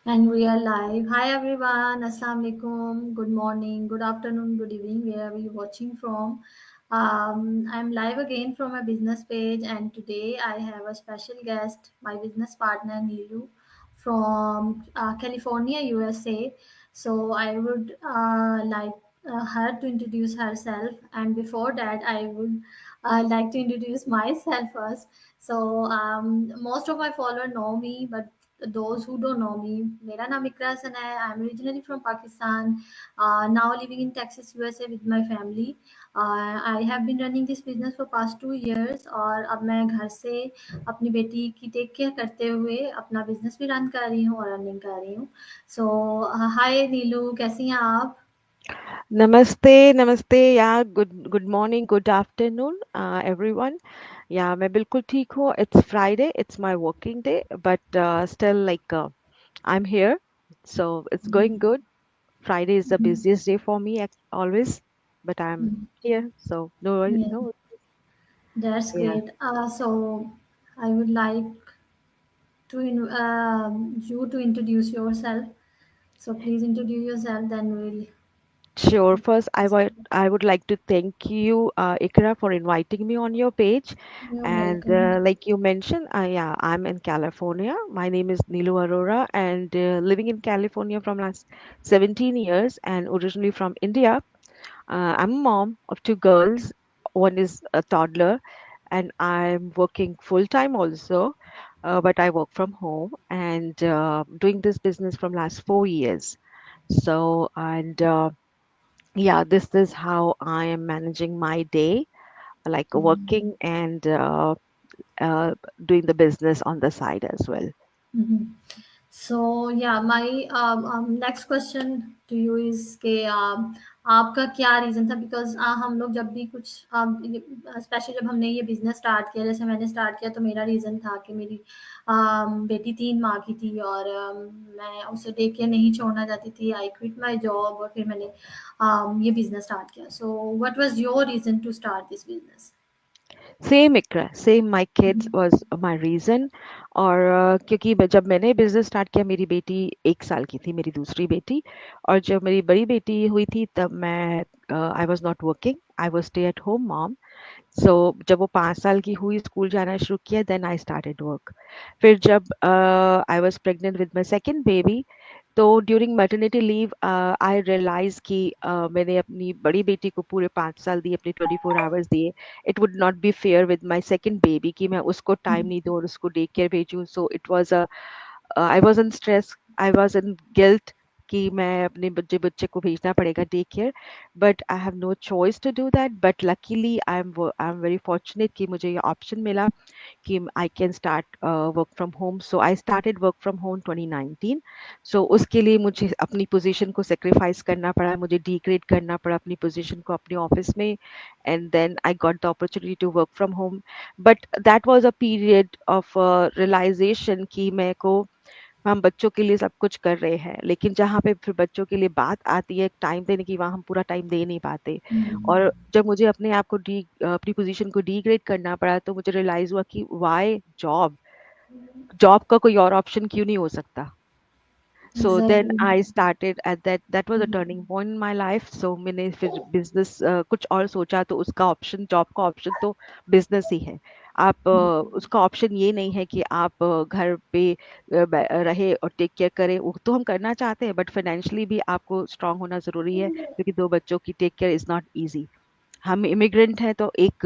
And we are live. Hi everyone, Assalamu alaikum, good morning, good afternoon, good evening, wherever you're watching from. I'm live again from my business page, and today I have a special guest, my business partner Neelu from California, USA. So I would like her to introduce herself, and before that, I would like to introduce myself first. So most of my followers know me, but those who don't know me, मेरा नाम इकरा हसन है. I'm originally from Pakistan, now living in Texas, USA with my family. I have been running this business for past 2 years और अब मैं घर से अपनी बेटी की टेक केयर करते हुए अपना बिजनेस भी रन कर रही हूँ और रनिंग कर रही हूँ. सो हाय नीलू, कैसी हैं आप? नमस्ते, नमस्ते या good morning, good afternoon everyone. या मैं बिल्कुल ठीक हूँ. It's Friday, it's my working day, but still like I'm here, so it's going good. Friday is the busiest day for me always, but I'm here, so no worry, Yeah, no. that's Yeah, great. So I would like to you to introduce yourself. So please introduce yourself, then we'll. sure. First, I would like to thank you, Ikra, for inviting me on your page. You're And welcome. like you mentioned, yeah, I'm in California. My name is Nilu Arora, and living in California from last 17 years, and originally from India. I'm a mom of two girls. One is a toddler, and I'm working full time also. But I work from home and doing this business from last 4 years. So, and yeah, this is how I am managing my day, like working and uh, doing the business on the side as well. Mhm. So yeah, my next question to you is कि आपका क्या reason था? Because हम लोग जब भी कुछ specially जब हमने ये बिज़नेस स्टार्ट किया, जैसे मैंने स्टार्ट किया तो मेरा रीज़न था कि मेरी बेटी 3 माह की थी और मैं उसे डे केयर नहीं छोड़ना चाहती थी. आई क्विट माय जॉब और फिर मैंने ये बिज़नेस स्टार्ट किया. So what was your reason to start this business? Same Iqra, same my kids was my reason. और क्योंकि जब मैंने बिजनेस स्टार्ट किया, मेरी बेटी 1 साल की थी, मेरी दूसरी बेटी. और जब मेरी बड़ी बेटी हुई थी तब मैं I was not working, I was stay at home mom. So जब वो 5 साल की हुई, स्कूल जाना शुरू किया, देन आई स्टार्टेड वर्क. फिर जब I was pregnant with my second baby, तो during maternity leave I realise कि मैंने अपनी बड़ी बेटी को पूरे 5 साल दिए, अपने 24 आवर्स दिए. It would not be fair with my second baby कि मैं उसको टाइम नहीं दूं और उसको डे केयर भेजूं. So it was I was in stress, I was in guilt कि मैं अपने बच्चे बच्चे को भेजना पड़ेगा day care. But I have no choice to do that. But luckily I am very fortunate कि मुझे ये ऑप्शन मिला कि I can start work from home. So I started work from home 2019. So उसके लिए मुझे अपनी पोजीशन को सेक्रीफाइस करना पड़ा, मुझे डिग्रेड करना पड़ा अपनी पोजीशन को अपने ऑफिस में. And then I got the opportunity to work from home. But that was a period of realisation कि मेरे को, हम बच्चों के लिए सब कुछ कर रहे हैं, लेकिन जहाँ पे फिर बच्चों के लिए बात आती है टाइम देने की, वहाँ हम पूरा टाइम दे नहीं पाते. और जब मुझे अपने आप को अपनी पोजीशन को डिग्रेड करना पड़ा, तो मुझे रियलाइज हुआ कि वाई जॉब, जॉब का कोई और ऑप्शन क्यों नहीं हो सकता. So then exactly. I started at that was a turning point in my life. So मैंने फिर बिजनेस कुछ और सोचा, तो उसका ऑप्शन, जॉब का ऑप्शन तो बिजनेस ही है. आप उसका ऑप्शन ये नहीं है कि आप घर पे रहे और टेक केयर करें. वो तो हम करना चाहते हैं, बट फाइनेंशियली भी आपको स्ट्रांग होना जरूरी है, क्योंकि दो बच्चों की take care is not easy. हम इमिग्रेंट हैं, तो एक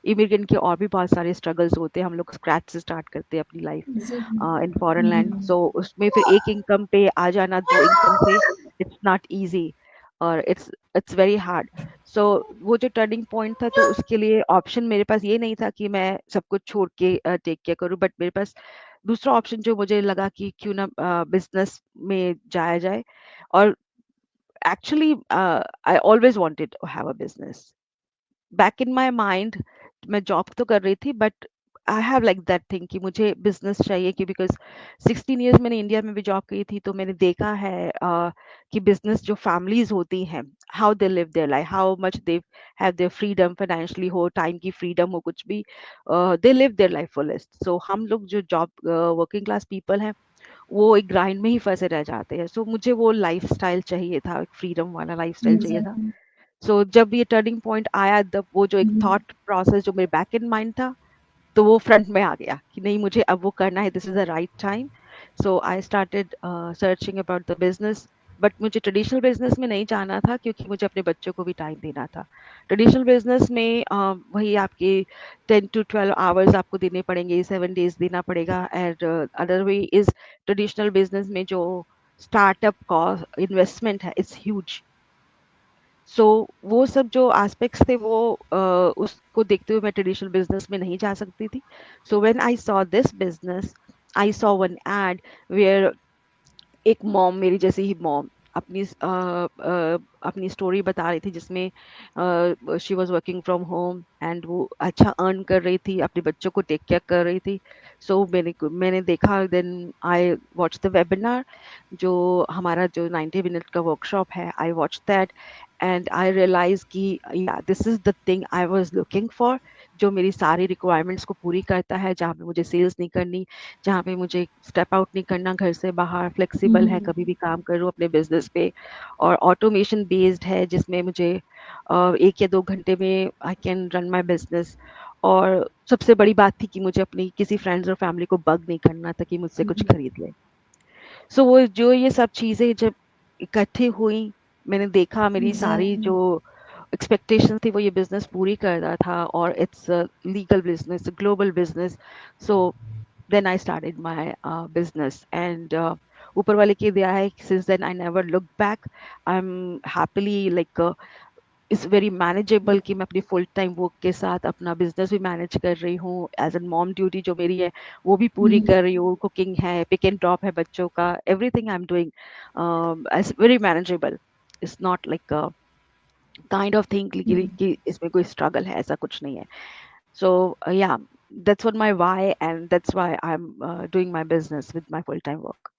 इमिग्रेंट के और भी बहुत सारे स्ट्रगल्स होते हैं. हम लोग स्क्रैच से स्टार्ट करते हैं अपनी लाइफ इन फॉरेन लैंड. सो उसमें फिर एक इनकम पे आ जाना, दो इनकम पे, इट्स नॉट इजी, और इट्स वेरी हार्ड. सो वो जो टर्निंग पॉइंट था, तो उसके लिए ऑप्शन मेरे पास ये नहीं था कि मैं सब कुछ छोड़ के टेक केयर करूं. बट मेरे पास दूसरा ऑप्शन जो मुझे लगा कि क्यों ना बिजनेस में जाया जाए. और actually I always wanted to have a business. Back in my mind मैं जॉब तो कर रही थी, but I have like that thing कि मुझे बिजनेस चाहिए. कि बिकॉज 16 ईयर्स मैंने इंडिया में भी जॉब की थी, तो मैंने देखा है कि बिजनेस जो फैमिलीज होती हैं, how they live their life, how much they have their freedom, financially हो, टाइम की फ्रीडम हो, कुछ भी, they live their life fullest. So हम लोग जो जॉब वर्किंग क्लास पीपल हैं, वो एक ग्राइंड में ही फँसे रह जाते हैं। सो मुझे वो लाइफ़स्टाइल चाहिए था, एक फ्रीडम वाला लाइफ़स्टाइल चाहिए था। एग्जैक्टली। सो जब ये टर्निंग पॉइंट आया, तब वो जो एक थॉट प्रोसेस जो मेरे बैक इन माइंड था, तो वो फ्रंट में आ गया कि नहीं, मुझे अब वो करना है, this is the right time. So I started searching about the business. But मुझे ट्रेडिशनल बिजनेस में नहीं जाना था, क्योंकि मुझे अपने बच्चों को भी टाइम देना था। ट्रेडिशनल बिजनेस में वही आपके 10 to 12 आवर्स आपको देने पड़ेंगे, 7 डेज देना पड़ेगा। And other way is, traditional business में जो स्टार्टअप कॉस्ट इन्वेस्टमेंट है, इट्स ह्यूज। सो वो सब जो एस्पेक्ट्स थे, वो उसको देखते हुए मैं ट्रेडिशनल बिजनेस में नहीं जा सकती थी। So when I saw this business, I saw one ad where एक मॉम, मेरी जैसी ही मॉम, अपनी अपनी स्टोरी बता रही थी, जिसमें she was working from home and वो अच्छा अर्न कर रही थी, अपने बच्चों को टेक केयर कर रही थी। सो मैंने देखा, then I watch the webinar, जो हमारा जो 90 मिनट का वर्कशॉप है, I watch that and I realise कि yeah this is the thing I was looking for, जो मेरी सारी रिक्वायरमेंट्स को पूरी करता है, जहाँ पे मुझे सेल्स नहीं करनी, जहाँ पे मुझे स्टेप आउट नहीं करना घर से बाहर, फ्लेक्सिबल है, कभी भी काम करूँ अपने बिजनेस पे, और ऑटोमेशन बेस्ड है, जिसमें मुझे 1 या 2 घंटे में I can run my business. और सबसे बड़ी बात थी कि मुझे अपनी किसी फ्रेंड्स और फैमिली को बग नहीं करना था कि मुझसे कुछ खरीद ले। सो वो जो ये सब चीजें जब इकट्ठी हुई, मैंने देखा मेरी सारी एग्जैक्टली। जो एक्सपेक्टेशन थी वो ये बिजनेस पूरी कर रहा था, और it's legal business, global business. So then I started my business, and ऊपर वाले की दया है, since then I never looked back. I'm happily like it's very manageable कि मैं अपनी फुल टाइम वर्क के साथ अपना बिजनेस भी मैनेज कर रही हूँ, एज एन मॉम ड्यूटी जो मेरी है वो भी पूरी कर रही हूँ, कुकिंग है, पिक एंड ड्रॉप है बच्चों का, everything I am doing as very manageable. It's not like kind of thing कि इसमें कोई स्ट्रगल है, ऐसा कुछ नहीं है। So yeah, that's what my why, and that's why I'm doing my business with my full-time work.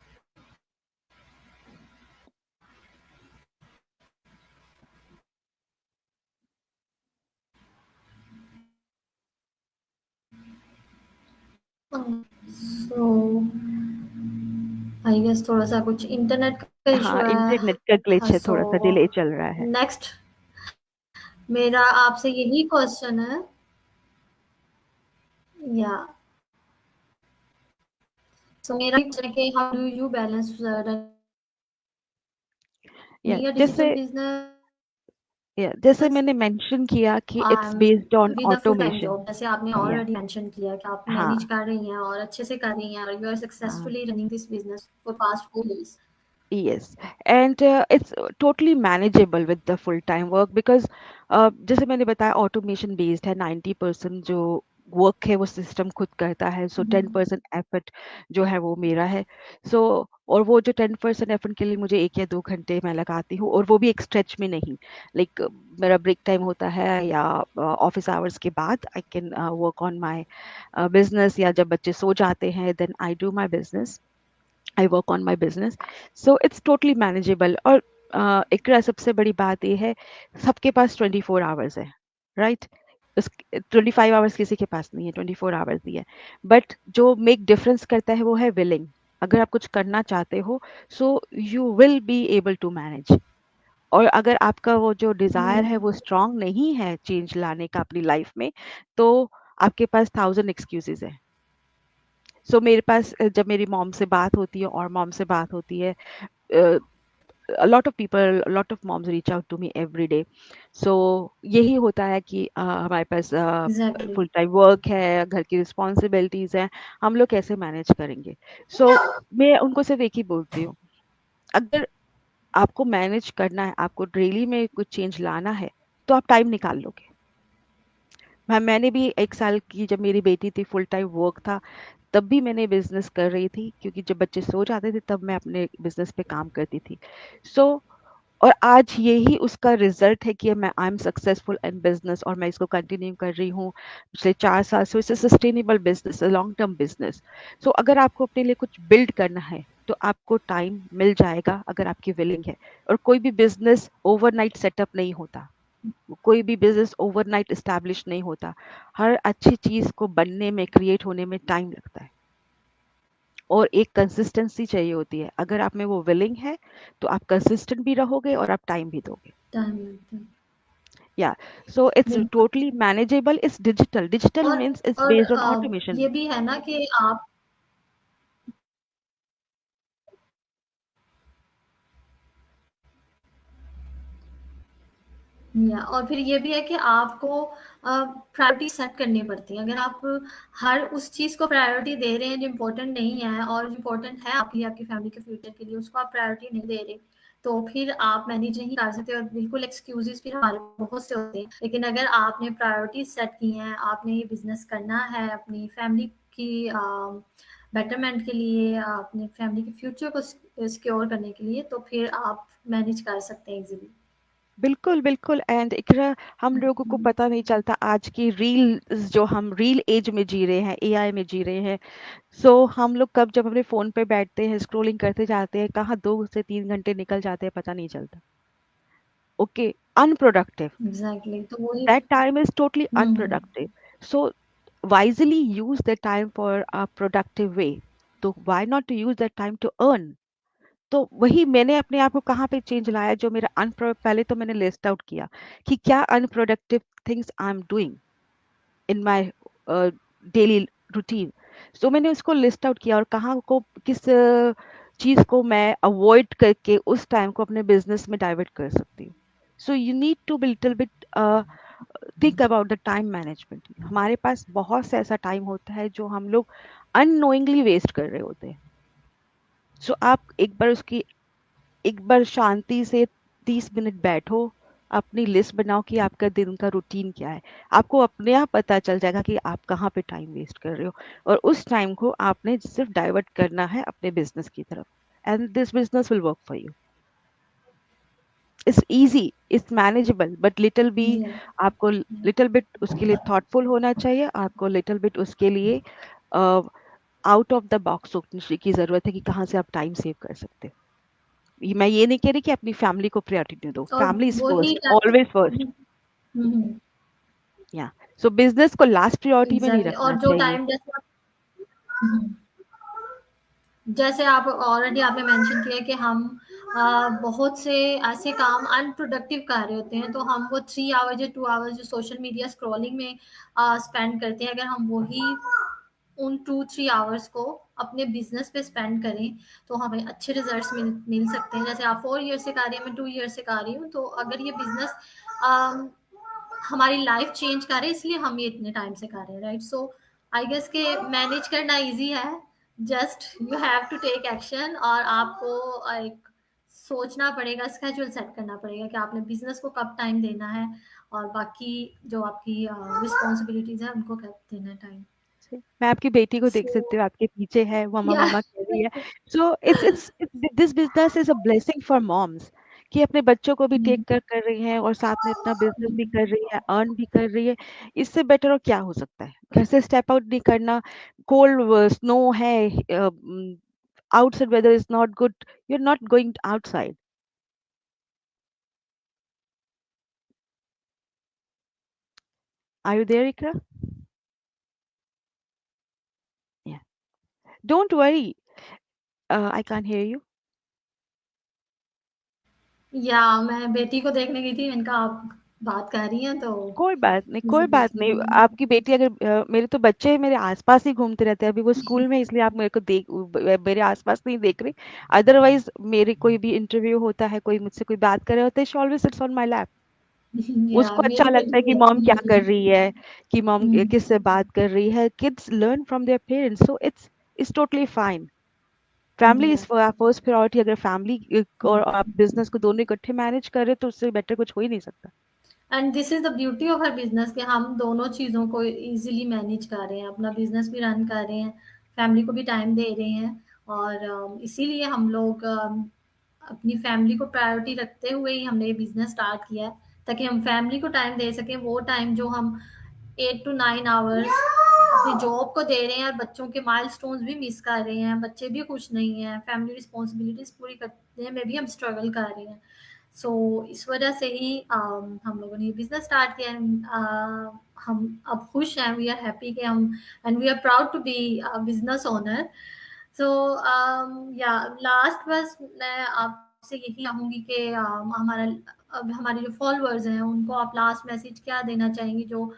So I guess थोड़ा सा कुछ इंटरनेट का इशू हाँ, इंटरनेट का है। ग्लिच है, सो थोड़ा सा डिले चल रहा है। नेक्स्ट मेरा आपसे यही क्वेश्चन है, या सो मेरा क्वेश्चन है कि हाउ डू यू बैलेंस या रनिंग अ डिजिटल जैसे बिजनेस या जैसे मैंने मेंशन किया कि it's based on with a full time automation. Job, जैसे आपने या ऑलरेडी मेंशन किया कि आप मैनेज हाँ, कर रही हैं और अच्छे से कर रही हैं और यू आर हाँ, successfully running this business for past 4 years। yes, and it's totally manageable with the full time work because जैसे मैंने बताया ऑटोमेशन बेस्ड है, 90% जो वर्क है वो सिस्टम खुद करता है, सो 10% एफर्ट जो है वो मेरा है। सो और वो जो 10% एफर्ट के लिए मुझे 1 या 2 घंटे मैं लगाती हूँ, और वो भी एक स्ट्रेच में नहीं, लाइक मेरा ब्रेक टाइम होता है या ऑफिस आवर्स के बाद I can work on my business, या जब बच्चे सो जाते हैं then I do my business, I work on my business. So it's totally manageable. और इकरा, सबसे बड़ी बात ये है, सबके पास 24 आवर्स है, राइट? उस 25 आवर्स किसी के पास नहीं है, 24 आवर्स ही है। बट जो मेक डिफरेंस करता है वो है विलिंग। अगर आप कुछ करना चाहते हो, so you will be able to manage. और अगर आपका वो जो डिजायर है वो स्ट्रांग नहीं है चेंज लाने का अपनी लाइफ में, तो आपके पास 1000 एक्सक्यूजेज है। सो मेरे पास जब मेरी मॉम से बात होती है और मॉम से बात होती है, a lot of people, a lot of moms reach out to me every day. So यही होता है कि हमारे पास एग्जैक्टली। फुल टाइम वर्क है, घर की रिस्पॉन्सिबिलिटीज हैं, हम लोग कैसे मैनेज करेंगे? सो मैं उनको सिर्फ एक ही बोलती हूँ, अगर आपको मैनेज करना है, आपको डेली में कुछ चेंज लाना है, तो आप टाइम निकाल लोगे। मैंने भी 1 साल की जब मेरी बेटी थी, फुल टाइम वर्क था, तब भी मैंने बिजनेस कर रही थी, क्योंकि जब बच्चे सो जाते थे तब मैं अपने बिजनेस पे काम करती थी। सो और आज यही उसका रिजल्ट है कि मैं I am successful in business, और मैं इसको कंटिन्यू कर रही हूँ पिछले 4 साल से। It's sustainable business, long term business. So अगर आपको अपने लिए कुछ बिल्ड करना है, तो आपको टाइम मिल जाएगा अगर आपकी विलिंग है। और कोई भी बिजनेस ओवरनाइट सेटअप नहीं होता, कोई भी बिजनेस ओवरनाइट एस्टैब्लिश नहीं होता। हर अच्छी चीज को बनने में, क्रिएट होने में टाइम लगता है। और एक कंसिस्टेंसी चाहिए होती है। अगर आप में वो विलिंग है तो आप कंसिस्टेंट भी रहोगे और आप टाइम भी दोगे। टाइम लगता है। या सो इट्स बिल्कुल। Totally manageable, it's digital, digital और मीन्स इट्स और बेस्ड ऑन ऑटोमेशन। ये भी है ना कि आप, या और फिर ये भी है कि आपको प्रायोरिटी सेट करनी पड़ती है। अगर आप हर उस चीज़ को प्रायोरिटी दे रहे हैं जो इम्पोर्टेंट नहीं है और जो इम्पोर्टेंट है आपके लिए, आपकी फैमिली के फ्यूचर के लिए, उसको आप प्रायोरिटी नहीं दे रहे, तो फिर आप मैनेज नहीं कर सकते। और बिल्कुल एक्सक्यूजेस फिर हमारे बहुत से होते हैं। लेकिन अगर आपने प्रायोरिटी सेट की हैं, आपने ये बिजनेस करना है अपनी फैमिली की बेटरमेंट के लिए, अपनी फैमिली के फ्यूचर को सिक्योर करने के लिए, तो फिर आप मैनेज कर सकते हैं इजीली। बिल्कुल, बिल्कुल। एंड इकरा, हम लोगों को पता नहीं चलता आज की रील्स, जो हम रील एज में जी रहे हैं, एआई में जी रहे हैं। सो हम लोग कब जब अपने फ़ोन पे बैठते हैं, स्क्रॉलिंग करते जाते हैं, कहाँ 2 से 3 घंटे निकल जाते हैं, पता नहीं चलता। Okay, unproductive. एग्जैक्टली, तो वही। That time is totally hmm. unproductive. So wisely use the time for a productive way. तो why not to use that time to earn? तो वही मैंने अपने आप को कहाँ पे चेंज लाया, जो मेरा अनप्रो पहले तो मैंने लिस्ट आउट किया कि क्या unproductive things I am doing in my daily routine. So मैंने उसको लिस्ट आउट किया और कहाँ को किस चीज को मैं अवॉइड करके उस टाइम को अपने बिजनेस में डाइवर्ट कर सकती हूँ। So you need to be little bit think about the time management. हमारे पास बहुत सा ऐसा टाइम होता है जो हम लोग अननोइंगली वेस्ट कर रहे होते हैं। सो आप एक बार उसकी एक बार शांति से 30 मिनट बैठो, अपनी लिस्ट बनाओ कि आपका दिन का रूटीन क्या है। आपको अपने आप पता चल जाएगा कि आप कहाँ पे टाइम वेस्ट कर रहे हो, और उस टाइम को आपने सिर्फ डाइवर्ट करना है अपने बिजनेस की तरफ, and this business will work for you. It's easy, it's manageable, but little busy. आपको लिटिल बिट उसके लिए थॉटफुल होना चाहिए। आपको लिटिल बिट उसके लिए आउट ऑफ द बॉक्स सोचने की जरूरत है कि कहाँ से आप टाइम सेव कर सकते हो। मैं ये नहीं कह रही कि अपनी फैमिली को प्रायोरिटी दो, और फैमिली इज वही फर्स्ट, ऑलवेज फर्स्ट। टाइम। या सो बिजनेस को लास्ट प्रायोरिटी में नहीं एग्जैक्टली, रखना और जो चाहिए। टाइम जैसे आप ऑलरेडी आपने मेंशन किया कि हम बहुत से ऐसे काम अनप्रोडक्टिव कर रहे होते हैं, तो हम वो 3 आवर्स या 2 आवर्स जो सोशल मीडिया स्क्रॉलिंग में स्पेंड करते हैं, अगर हम वही उन 2-3 आवर्स को अपने बिजनेस पे स्पेंड करें, तो हमें अच्छे रिजल्ट्स मिल सकते हैं। जैसे आप 4 ईयर से कर रही हैं, मैं 2 ईयर से कर रही हूँ, तो अगर ये बिजनेस हमारी लाइफ चेंज कर रहे हैं, इसलिए हम ये इतने टाइम से कर रहे हैं, राइट? सो आई गेस के मैनेज करना इजी है। Just you have to take action, और आपको एक सोचना पड़ेगा, स्केड्यूल सेट करना पड़ेगा कि आपने बिजनेस को कब टाइम देना है, और बाकी जो आपकी रिस्पॉन्सिबिलिटीज है उनको कब देना है टाइम। मैं आपकी बेटी को देख सो सकती हूँ, आपके पीछे है, मम्मा या मम्मा कर रही है। So it's this business is a blessing for moms, कि अपने बच्चों को भी टेक कर कर रही हैं और साथ में अपना बिजनेस भी कर रही है, अर्न भी कर रही है। इससे बेटर और क्या हो सकता है? घर से स्टेप आउट नहीं करना, कोल्ड स्नो है, outside weather is not good, you are not going outside. Are you there Iqra? Yeah. Don't worry. I can't hear you. मैं बेटी को देखने गई थी, इनका आप बात कर रही हैं तो कोई बात नहीं, कोई इसे बात देख रही नहीं। हूँ। आपकी बेटी अगर मेरे तो बच्चे मेरे आसपास ही घूमते रहते हैं, अभी वो स्कूल में, इसलिए आप मेरे को मेरे आसपास नहीं देख रहे। अदरवाइज मेरे कोई भी इंटरव्यू होता है, कोई मुझसे कोई बात कर रहा होता है, she always sits on my lap. या उसको अच्छा मेरी लगता बेटी है कि भी मॉम क्या है। कर रही है, कि मॉम हम्म, किससे बात कर रही है। Kids learn from their parents, so it's totally fine. Family या इज फर्स्ट प्रायोरिटी। अगर फैमिली और आप बिजनेस को दोनों इकट्ठे मैनेज कर रहे हो, तो उससे बेटर कुछ हो ही नहीं सकता। And this is the beauty of her business कि हम दोनों चीज़ों को इजीली मैनेज कर रहे हैं, अपना बिजनेस भी रन कर रहे हैं, फैमिली को भी टाइम दे रहे हैं। और इसीलिए हम लोग अपनी फैमिली को प्रायोरिटी रखते हुए ही हमने ये बिजनेस स्टार्ट किया है, ताकि हम फैमिली को टाइम दे सकें, वो टाइम जो हम 8 to 9 आवर्स अपनी जॉब को दे रहे हैं, और बच्चों के माइलस्टोन्स भी मिस कर रहे हैं, बच्चे भी खुश नहीं हैं, फैमिली रिस्पॉन्सिबिलिटीज पूरी करने में भी हम स्ट्रगल कर रहे हैं। सो इस वजह से ही हम लोगों ने ये बिजनेस स्टार्ट किया। हम अब खुश हैं, वी आर हैप्पी कि हम, and we are proud to be business owner. So yeah last बस मैं आपसे यही चाहूंगी कि हमारा अब हमारे जो फॉलोअर्स हैं उनको आप लास्ट मैसेज क्या देना चाहेंगे, जो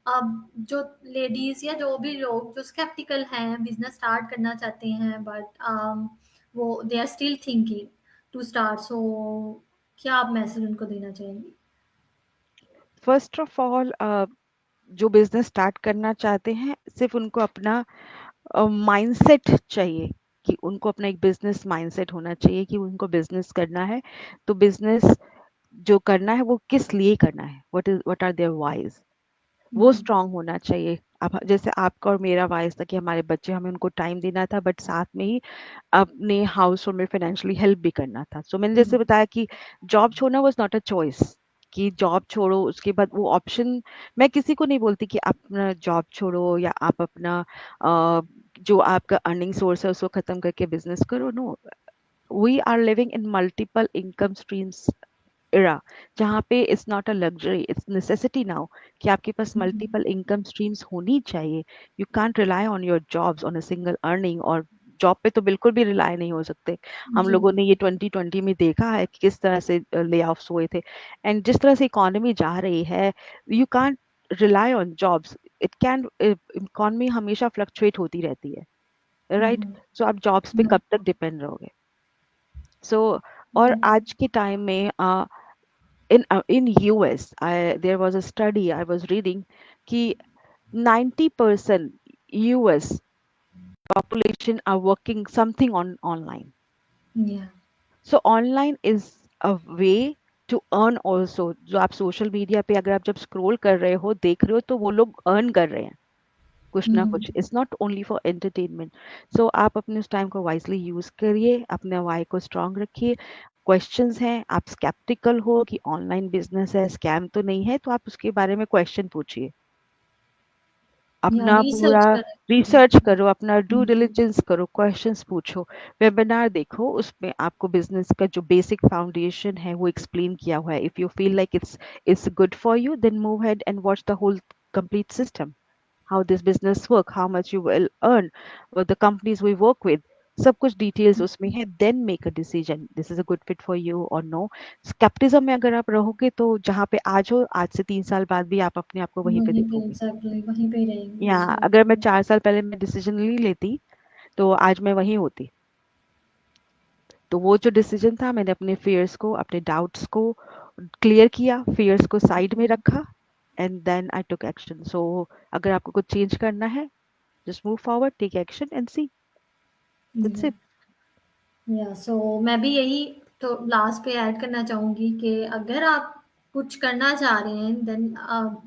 अब जो लेडीज या जो भी लोग जो स्केप्टिकल हैं, बिजनेस स्टार्ट करना चाहते हैं, बट वो they are still thinking to start, so क्या आप मैसेज उनको देना चाहेंगे? फर्स्ट ऑफ ऑल, जो बिजनेस स्टार्ट करना चाहते हैं, सिर्फ उनको अपना माइंडसेट चाहिए, कि उनको अपना एक बिजनेस माइंडसेट होना चाहिए कि उनको बिजनेस करना है। तो बिजनेस जो करना है वो किस लिए करना है, व्हाट आर देयर वाइज, वो हम्म, स्ट्रांग होना चाहिए। अब जैसे आपका और मेरा वाइज था कि हमारे बच्चे, हमें उनको टाइम देना था, बट साथ में ही अपने हाउस होल्ड में फाइनेंशियली हेल्प भी करना था। सो मैंने जैसे हम्म, बताया कि जॉब छोड़ना वाज नॉट अ चॉइस, कि जॉब छोड़ो उसके बाद वो ऑप्शन। मैं किसी को नहीं बोलती कि आप अपना जॉब छोड़ो या आप अपना जो आपका अर्निंग सोर्स है उसको खत्म करके बिजनेस करो। No, we are living in multiple income streams era, जहाँ पे it's not a luxury, it's necessity now, कि आपके पास हम्म, मल्टीपल इनकम स्ट्रीम्स होनी चाहिए। You can't rely on your jobs on a single earning, और job पे तो बिल्कुल भी रिलाई नहीं हो सकते। हम जी, लोगों ने ये 2020 में देखा है कि किस तरह से ले ऑफ्स हुए थे, एंड जिस तरह से इकोनॉमी जा रही है, you can't rely on jobs. It can, economy हमेशा फ्लक्चुएट होती रहती है, राइट? हम्म, सो आप जॉब्स पे हम्म, कब तक डिपेंड रहोगे? सो और हम्म, आज के टाइम में in US, there was a study I was reading कि 90% US population are working something on online. या, So online is a way to earn also. जो आप सोशल मीडिया पे अगर आप जब स्क्रॉल कर रहे हो, देख रहे हो, तो वो लोग अर्न कर रहे हैं कुछ ना हम्म, कुछ। It's not only for entertainment. So आप अपने उस टाइम को वाइजली यूज करिए, अपने वाई को स्ट्रांग रखिए। क्वेश्चंस हैं, आप स्केप्टिकल हो कि ऑनलाइन बिजनेस है, स्कैम तो नहीं है, तो आप उसके बारे में क्वेश्चन पूछिए, या अपना पूरा रिसर्च करें। रिसर्च करो, अपना ड्यू हम्म, डिलिजेंस करो, क्वेश्चंस पूछो, वेबिनार देखो, उसमें आपको बिजनेस का जो बेसिक फाउंडेशन है वो एक्सप्लेन किया हुआ है। If you feel like it's good for you, then move ahead and watch the whole complete system, how this business work, how much you will earn, with the companies we work with, सब कुछ details उसमें है। Then make a decision, this is a good fit for you और no. Scepticism में अगर आप रहोगे तो जहाँ पे आज हो, आज से 3 साल बाद भी आप अपने आप को वहीं पे वहीं पे देखोगे। एग्जैक्टली वहीं पे रहेंगे, या सो अगर मैं 4 साल पहले मैं डिसीजन नहीं लेती, तो आज मैं वहीं होती। तो वो जो डिसीजन था, मैंने अपने फियर्स को, अपने डाउट्स को क्लियर किया, फियर्स को साइड में रखा, and then I took action. So अगर आपको कुछ चेंज करना है, just move forward, take action and see. That's it. या सो मैं भी यही तो लास्ट पे ऐड करना चाहूंगी कि अगर आप कुछ करना चाह रहे हैं, then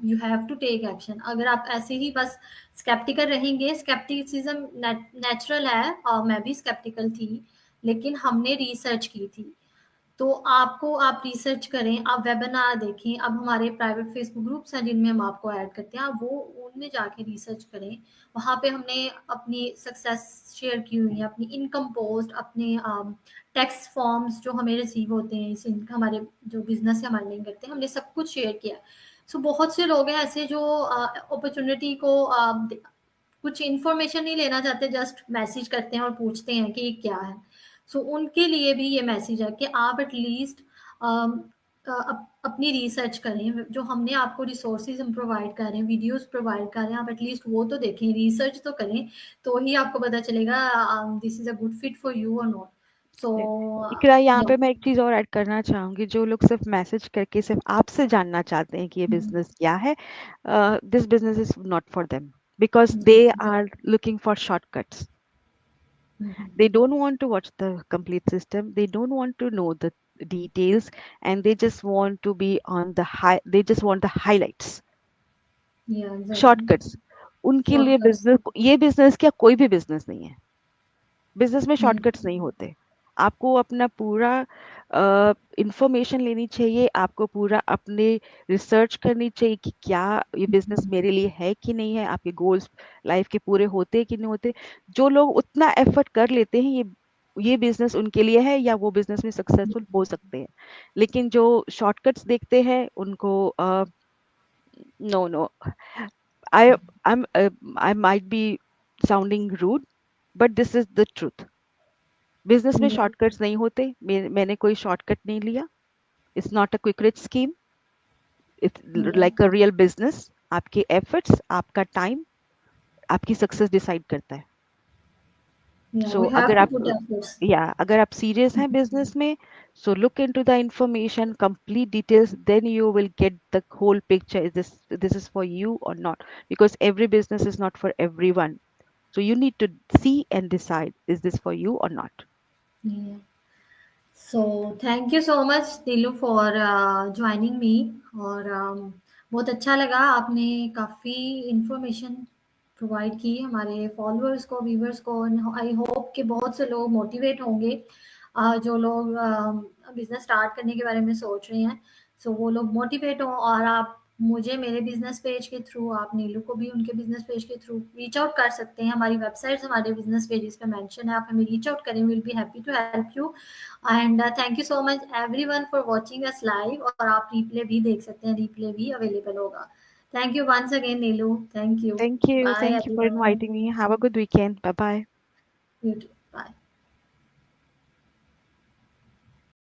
you have to take action. अगर आप ऐसे ही बस स्केप्टिकल रहेंगे, स्केप्टिसिज्म नेचुरल है, और मैं भी स्केप्टिकल थी, लेकिन हमने रिसर्च की थी। तो आपको आप रिसर्च करें, आप वेबिनार देखें, अब हमारे प्राइवेट फेसबुक ग्रुप्स हैं जिनमें हम आपको ऐड करते हैं, आप वो उनमें जाके रिसर्च करें। वहाँ पे हमने अपनी सक्सेस शेयर की हुई है, अपनी इनकम पोस्ट, अपने टैक्स फॉर्म्स जो हमें रिसीव होते हैं, इस हमारे जो बिजनेस से हम अर्निंग करते हैं, हमने सब कुछ शेयर किया। सो बहुत से लोग हैं ऐसे जो अपॉर्चुनिटी को कुछ इन्फॉर्मेशन नहीं लेना चाहते, जस्ट मैसेज करते हैं और पूछते हैं कि ये क्या है। सो उनके लिए भी ये मैसेज है कि आप एटलीस्ट अपनी रिसर्च करें, जो हमने आपको रिसोर्सेज हम प्रोवाइड कर रहे हैं, वीडियोस प्रोवाइड कर रहे हैं, आप एटलीस्ट वो तो देखें, रिसर्च तो करें, तो ही आपको पता चलेगा this is a good fit for you और नॉट। सो इकरा, यहाँ या, पे मैं एक चीज और ऐड करना चाहूंगी। जो लोग सिर्फ मैसेज करके सिर्फ आपसे जानना चाहते हैं कि ये बिजनेस क्या है, this business is not for them, because they are looking for shortcuts. They don't want to watch the complete system, they don't want to know the details, and they just want to be on the high, they just want the highlights, exactly, shortcuts. उनके लिए shortcuts. Business, ये business क्या, कोई भी business नहीं है, business में shortcuts नहीं होते। आपको अपना पूरा इंफॉर्मेशन लेनी चाहिए, आपको पूरा अपने रिसर्च करनी चाहिए कि क्या ये बिजनेस मेरे लिए है कि नहीं है, आपके गोल्स लाइफ के पूरे होते हैं कि नहीं होते। जो लोग उतना एफर्ट कर लेते हैं, ये बिजनेस उनके लिए है, या वो बिजनेस में सक्सेसफुल हो सकते हैं। लेकिन जो शॉर्टकट्स देखते हैं उनको, no no, I I I might be sounding rude, but this is the truth. Business में Yeah, शॉर्टकट्स नहीं होते। मैंने कोई शॉर्टकट नहीं लिया। It's not a quick rich scheme. It's yeah, like a real business. आपके एफर्ट्स, आपका time, आपकी सक्सेस डिसाइड करता है। yeah. सो We have अगर to आप, put efforts. या अगर आप सीरियस हैं बिजनेस में, so look into the information, complete details, then you will get the whole picture. Is this is for you or not? Because every business is not for everyone. So you need to see and decide, is this for you or not? Yeah. So thank you so much Neelu for joining me और बहुत अच्छा लगा आपने काफ़ी information provide की हमारे followers को viewers को। आई होप कि बहुत से लोग मोटिवेट होंगे जो लोग बिजनेस स्टार्ट करने के बारे में सोच रहे हैं। सो वो लोग मोटिवेट हों और आप मुझे मेरे बिजनेस पेज के थ्रू, आप नीलू को भी उनके बिजनेस पेज के थ्रू रीच आउट कर सकते हैं। हमारी वेबसाइट्स हमारे बिजनेस पेजेस पे मेंशन है, आप हमें रीच आउट करें, will be happy to help you. And thank you so much everyone for watching us live, और आप रिप्ले भी देख सकते हैं, रिप्ले भी अवेलेबल होगा। Thank you once again Neelu, thank you. Thank you. Bye Thank you for everyone. inviting me. Have a good weekend. Bye bye. You too, bye.